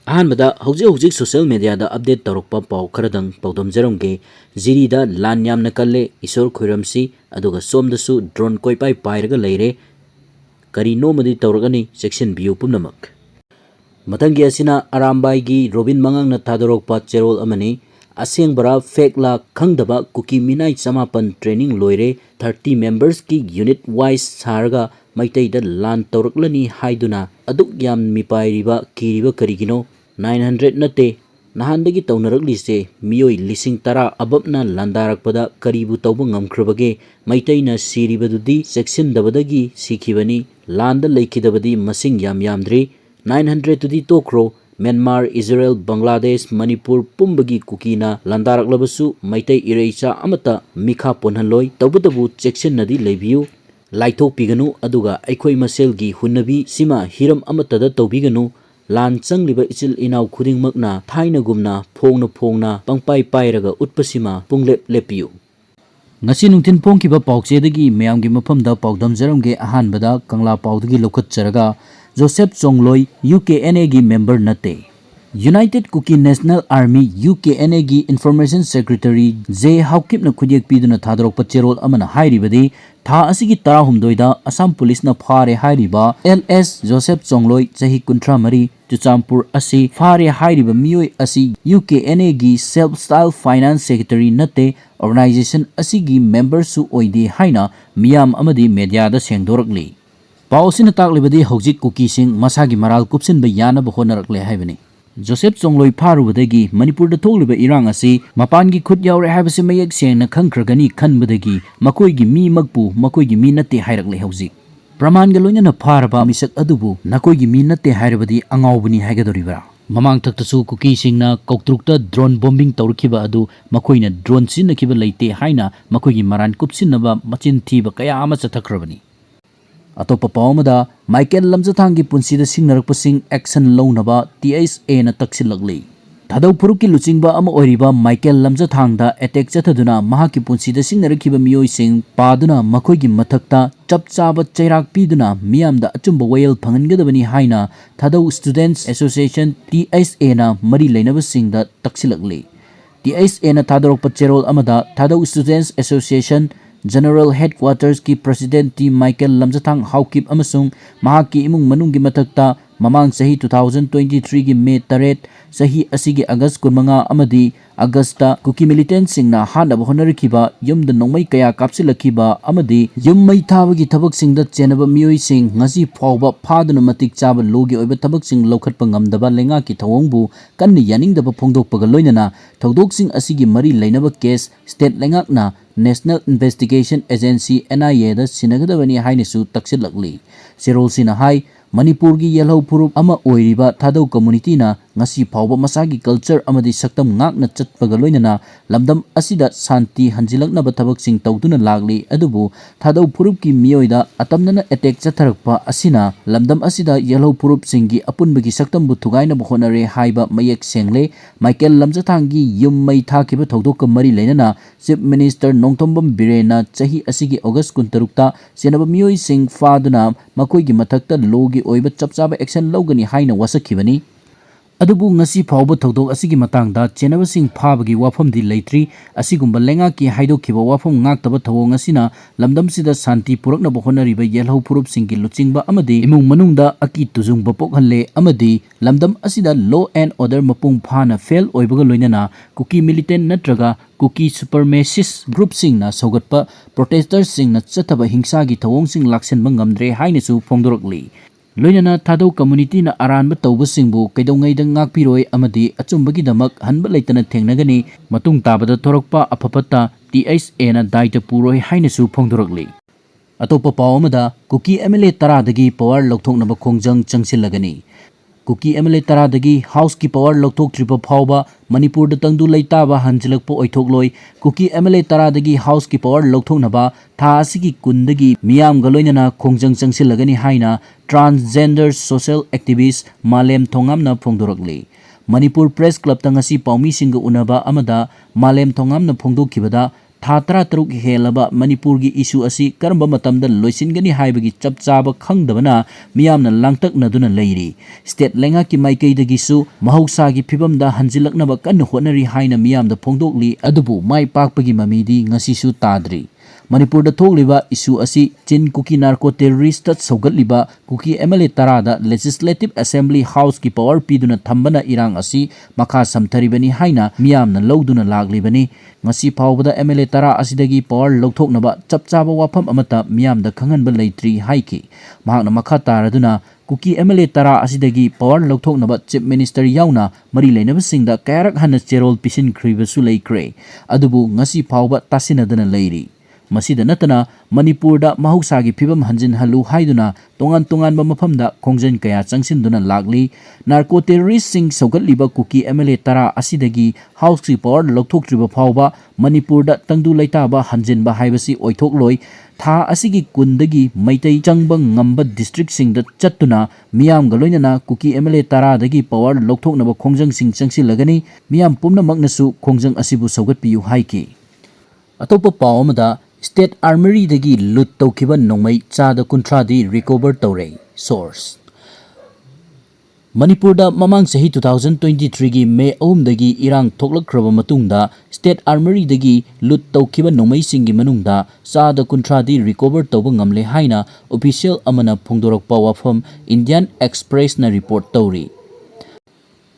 अहानबदा हौजिक social media दा update तौरक्पा पाउ खरदंग पौदमजरमगे जिरी दा लान यामना कल्ले ईश्वर खुरमसी अदुगा सोमदसु ड्रोन कोइपाई पाइरगा लेरे करी नोमदी तौरगनी सेक्शन बियु पुनमक मतंगी असिना अरामबाईगी रोबिन मंगांग न थादोरक्पा चेरोल अमनी असेंबरा फेकला खंगदबा कुकी मिनाई समापन ट्रेनिंग लोइरे 30 मेंबर्स की यूनिट वाइज सारगा मैतैदा लान तौरकलनी हाइदुना अदुक याम मिपाइरिबा किरिबा करिगिनो 900 नते नहानदगी तौनरकलिसे मियोई लिसिंग तरा अबबना लांदारकपदा करीबु तौब ngamख्रबगे मैतैना सिरिबदुदी सेक्शनदबदगी सिखिबनी लांद लेखिदबदी मसिंग यामद्री 900 तुदी तोक्रो Myanmar Israel Bangladesh Manipur पुंबगी कुकीना लांदारकलबसु Meitei इरेचा अमता Milkha पोन्हनलोई तौबदबु section नदी लेबियु लाइथोक पिगनु अदुगा अखोई मसेलगी हुन्नबी सिमा हिरम अमतदा तौबिगनु लान चंगलिबा इचिल इनाव खुदिंगमकना थाइनगुमना फोंगना पंगपाई पाइरगा उत्पसिमा पुंगलेप लेपियु ngasi nungtin pongkiba paukchedagi meyamgi mafamda paudamjaromge ahanbada kangla paudagi lokhatcharaga Joseph Chongloi UKNA gi member nate United Kuki National Army UKNA gi Information Secretary J Haukip na khudyak piduna thadrok pacherol amana hairibadi tha asigi tarahumdoida Assam Police na phare hairiba LS Joseph Chongloi chahi kuntra mari Chuchampur asi phare hairiba miyoi asi UKNA gi Self Style Finance Secretary nate organization asigi member su oidi haina miyam amadi media da sengdorakli पाउसिन ताकलिबदी हौजिक कुकीसिंग मसागी मराल कुपसिनबा यानबा होनरकले हाइबनी जोसेफ चोंगलोई फारुबदगी मणिपुर दा थोकलिबा इरांग असि मपानगी खुद यावरे हाइबसे मयेक सेंगना खंख्रगनी खनबदगी मकोइगी मी मगपु मकोइगी मी नते हाइरकले हौजिक प्रमाणगा लोइनना फारबा मिसक अदुबु नकोइगी मी नते हाइरबदी अंगावबनी हाइगदोरिबरा ममांग थक्तसु कुकीसिंगना कौत्रुकता ड्रोन बॉम्बिंग तौरखिबा अदु मकोइना ड्रोन सिनखिबा लेते हाइना मकोइगी मरान कुपसिनबा मचिन थीबा कया अमा चथखरबनी अतोपा पावमदा माइकेल लमजथांगी पुंसीदा सिंगनरकपसिंग एक्शन लौनबा TSA ना तक्सिलगली थादौ फुरुकी लुचिंगबा अमा ओइरिबा माइकेल लमजथांगदा अटैक चथदुना महाकी पुंसीदा सिंगनरखिबा मियोइसिंग पादुना मखोइगी मथक्ता चपचाबा चैराक पीदुना मियामदा अचुंबा वयल फंगनगदबनी हाइना थादौ स्टूडेंट्स एसोसिएशन TSA ना मरी लेनबसिंगदा तक्सिलगली TSA ना थादरोकपा चेरोल अमदा Thadou students association General Headquarters की President T Michael Lamjathang Haukip amasung mahaki imung manunggi mathakta mamang sahi 2023 gi May 8 sahi asigi August 15 amadi Augusta kuki militant singna hanaba honarikhiba yumda nongmai kaya kapsilakhiba amadi yummai thabagi thabak singda chenaba miyoi sing ngasi phawba phaduna matik chaba logi oiba thabak sing lokhatpa ngamdaba lenga ki thawongbu kanni yaningdaba phongdokpaga loinana thodok sing asigi mari leinaba case state lengakna National Investigation Agency NIA da sinagadabani hainasu taksilakli Serol sina hai Manipur gi yellow purup ama oiriba thadau community na ngasi phawba masagi culture amadi saktam ngakna chatpaga loinana lamdam asida santi hanjilakna ba thabak sing tawduna lagli adubu thadau purup ki miyoida atamnana attack chatharakpa asina lamdam asida yellow purup singi apunbagi saktam bu thugaina ba honare haiba mayek sengle Michael Lamjathangi yummai thakiba thodok mari leinana Chief Minister Nongthombam Birena chahi asigi August 13 ta senaba miyoi sing faduna makoigi mathakta logi oiba chapchaba action logani haina wasakhibani अदुबु ngasi phawba thodok asigi matangda chenabasing phabagi wafamdi leitri asigumba lenga ki haidokhiba wafam ngaktaba thawong asina lamdamsida santi purakna bohonariba yelhau purup singki luchingba amadi imung manungda aki tujungba pokhalle amadi lamdam asida law and order mapung phana fail oibaga loinana kuki militant natraga kuki supremacist group singna sogatpa protesters singna chathaba hingsa gi thawong sing laksen bangamdre hainasu phongdorakli लोइनना Thadou community ना अरानब तौबसिंगबु कैदौंगैदा ngakpiroi amadi achumbagi damak hanba leitana thengnagani matung tabada thorokpa afapata TSA na daita puroi hainasu phongdorakli atopa pawamada kuki MLA taradagi power lokthoknaba khongjang changsilagani Kuki MLA तरादगी house की power लौथोक trip फाउबा मणिपुर तंगदु लेताबा हंजिलकपो ओइथोकलोय कुकी MLA तरादगी house की पावर लौथोकनबा था असिगी कुंदगी मियाम गलोइनना खोंजंग चंगसिलगनी हाइना ट्रांसजेंडर सोशल एक्टिविस्ट मालेम थोंगामना फोंदोरकली मणिपुर प्रेस क्लब तंगसी पाउमी सिंग उनबा अमदा मालेम थोंगामना फोंदोखिबदा था 13 हेलबा मनपुर की इशू असी करम मतमद लोइसिनगनी हाइबगी चप चाब खंगदबना मियामना लांगतकनदुना लेरी स्टेट लेंगा की माइकैदगिसु महौसागी फिबमदा हंजिलकनब कन्न honorary हाइना मियामदा फोंदोकली अदुबु my पाकपगी ममीदी ngasisu ताद्री Manipur da thokliba issue asi chin kuki narco terrorist tat sogaliba kuki MLA tarada Legislative Assembly House ki power piduna thambana irang asi makha samtharibani haina miyamna lawduna laglibani ngasi phawbada MLA tara asidagi power lawthoknaba chapchaba wafam amata miyamda khanganba leitri haiki mahakna makha taraduna kuki MLA tara asidagi power lawthoknaba Chief Minister yauna mari leinabasingda kayarak hana cherol pisin khribasu leikre adubu ngasi phawba tasinadana leiri Masida natana Manipur da mahusagi phibam hanjin halu haiduna tongan tongan ba mafamda khongjen kaya changsinduna lagli narco terrorist sing sogatliba kuki MLA tara asidagi house ki power lokthoktriba phawba Manipur da tangdu laita ba hanjin ba haibasi oithokloi tha asigi kundagi maitai changba ngamba district sing da chattuna miyam galoinana kuki MLA tara dagi power lokthoknaba khongjang sing changsilagani miyam pumna magnasu khongjang asibu sogatpiyu haiki atopa pawamada State Armory dagi loot tawkiba nongmai chada kuntradi recover tawre source Manipur da mamang sahi 2023 gi May 3 dagi irang thoklakraba matungda State Armory dagi loot tawkiba nongmai singi manungda chada kuntradi recover tawba ngamle haina official amana phongdorakpa wafam Indian Express na report tawri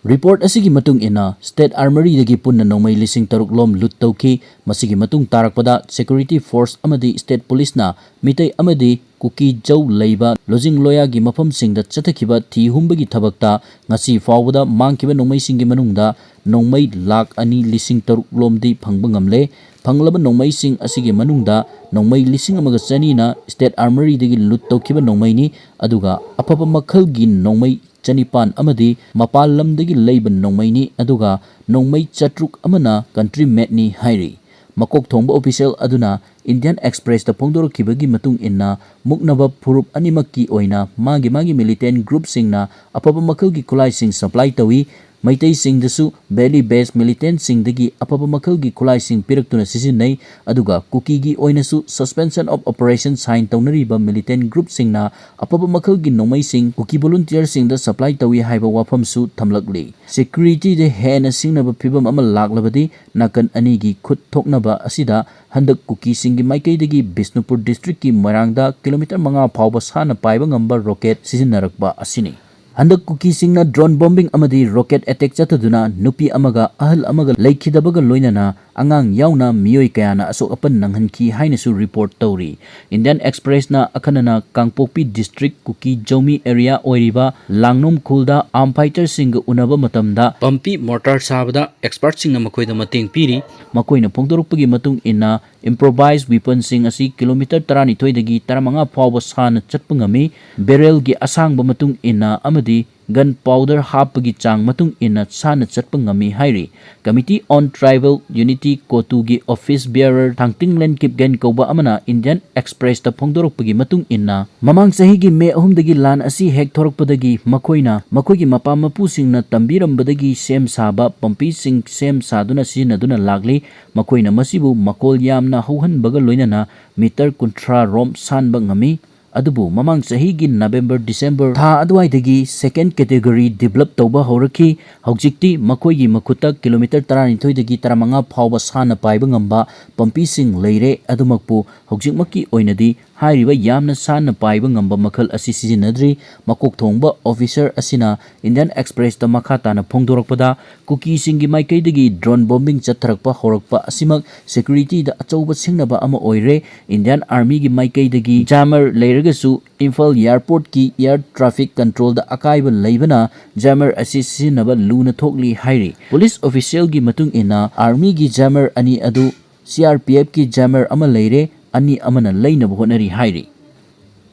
Report asigi matung ina State Armory dagi punna nongmai lising taruk lom loot tawki masigi matung tarakpada security force amadi state police na mitai amadi kuki jau leiba lojing loya gi mafam singda chatakhiba thi humbagi thabakta ngasi fawda mangkiba nongmai singi manungda nongmai lakh ani lising taruk lomdi phangba ngamle phanglaba nongmai sing asigi manungda nongmai lising amaga chani na State Armory dagi loot tawkiba nongmai ni aduga apapa makhal gi nongmai Chanipan amadi mapal lamdagi leiban nongmaini aduga nongmai chatruk amana country mate ni hairi makok thongba official aduna Indian Express da phongdorokibagi matung inna muknaba phurup animakki oina magi militant group singna apaba makalgi kulai sing supply tawi maitai sing dasu belly based militant sing dagi apaba makalgi kulai sing piraktuna sisinai aduga kuki gi oina su suspension of operation sign tawnariba militant group singna apaba makalgi nongmai sing kuki volunteer sing da supply tawi haiba wafam su thamlakli security de hena singnaba phibam ama laklabadi nakan ani gi khut thoknaba asida handak kuki singi maikai dagi Bisnupur district ki marangda kilometer 5 phawba sana paiba ngamba rocket sisinnarakba asini Handak kuki singna drone bombing amadi rocket attack chataduna nupi amaga ahal amaga laikhidabaga loinana angang yauna miyoi kayana asok apan nanghanki hainasu report tawri Indian Express na akhanana Kangpokpi district kuki Jomi area oiriba Langnom khulda arm fighter sing unaba matamda pampi mortar sabada expert sing na makoida mateng piri makoina phongdorukpagi matung ina improvised weapon sing asi kilometer 12 dagi 15 phawba sana chatpa ngami barrel gi asangba matung ina amadi gunpowder hapagi chang matung ina sana chatpa ngami hairi Committee on Tribal Unity Kotu gi office bearer Thangtinglen Kipgen koba amana Indian Express ta phongdorokpagi matung ina mamang sahi gi May 3 dagi lan asi hek thorokpadagi makoina makoigi mapa mapu singna tambirambadagi sem saba pampi sing sem saduna sinaduna lagli makoina masibu makol yamna hauhanbaga loinana meter kuntra rom sanba ngami adubu mamang sahi gi November December tha adwaidagi second category develop tawba horaki haujikti makoigi makuta kilometer 12 dagi 15 phawba sana paiba ngamba pampi sing leire adumakpu haujikmaki oinadi hairiba yamna sana paiba ngamba makhal asi sizinadri makok thongba officer asina Indian Express ta makata na phongdorokpada kuki singi maikai dagi drone bombing chatharakpa horakpa asimak security da achauba singnaba ama oire Indian Army gi maikai dagi jammer leiragasu Imphal airport ki air traffic control da akaiba leibana jammer asi sizinaba luna thokli hairi police official gi matung ina army gi jammer ani adu CRPF ki jammer ama leire ani amana leinaba honari hairi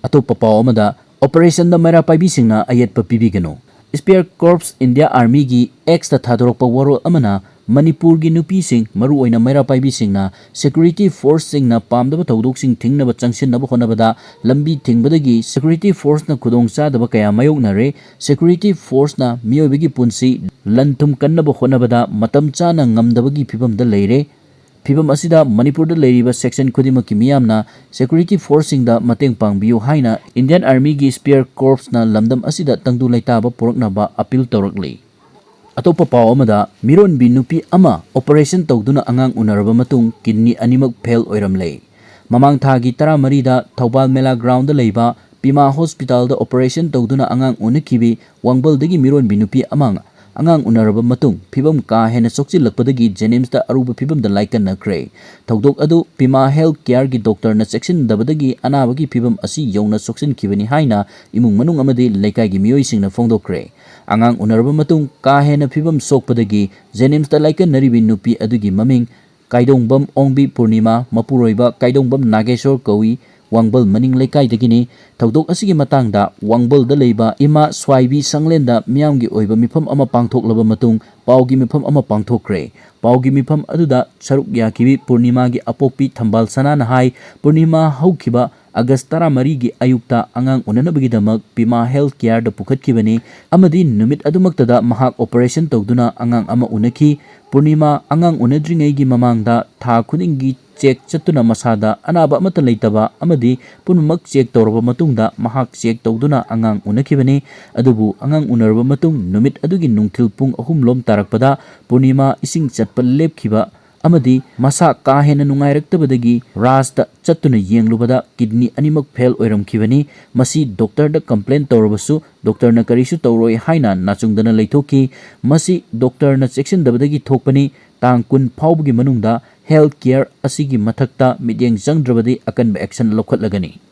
atopa paw amada operation da mera paibi singna ayatpa pibigano Spear Corps India Army gi ex ta thadorokpa warol amana Manipur gi nupi sing maru oina mera paibi singna security force singna pamdaba tawdok sing thingnaba changsinnaba honabada lambi thingbadagi security force na khudong chadaba kaya mayoknare security force na miyobigi punsi lanthum kannaba honabada matam chana ngamdabagi phibamda leire Fibam asida Manipur da leiriba section khudimaki miyamna security forcing da mateng pangbiyu haina Indian Army gi Spear Corps na lamdam asida tangdu laitaba poraknaba appeal tawrakli. Atopa paw amada miron bi nupi ama operation tawduna angang unaraba matung kidney animak fail oiramle. Mamang thagi tara marida Thobal Mela ground da leiba Pima hospital da operation tawduna angang unakibi wangbal dagi miron bi nupi amang angang unaraba matung phibam ka hena sokchi lakpadagi Jenims da aruba phibam da laikan nakre. Tawdok adu Pima health care gi doctor na section dabadagi anabagi phibam asi yongna soksin kibani haina imung manung amadi laikai gi miyoi singna fongdokre. Angang unaraba matung ka hena phibam sokpadagi Jenims da laikan naribi nupi adugi maming Kaidongbam Ongbi Purnima Mapuroiba Kaidongbam Nageshwar Kawi Wangbal Maning Laikai dagini Tawdok asigi matangda Wangbal da leiba Ima Swaibi Sanglenda miyamgi oiba mifam ama pangthoklaba matung paugi mifam ama pangthokre. Paugi mifam aduda saruk yakibi Purnima gi apokpi Thambal Sanana hai Purnima haukiba August 13 gi ayukta angang unanabagidamak Pima health care da pukhatkibani amadi numit adumaktada mahak operation tawduna angang ama unaki. Purnima angang unadringai gi mamangda tha khudingi check chatuna masada anaba amata leitaba amadi punmak check tawraba matungda mahak check tawduna angang unakibani. Adubu angang unarba matung numit adugi nungthil pung 3 lom tarakpada Purnima ising chatpa lepkiba amadi masa ka hena nungairaktabadagi rasta chatuna yenglubada kidney animak fail oiramkibani. Masi doctor da complain tawrabasu doctor na karisu tawroi haina nachungdana leithoki. Masi doctor na section dabadagi thokpani tang kun phawbagi manungda health care asigi mathakta midyeng jangdrabadi akanba action lokhatlagani.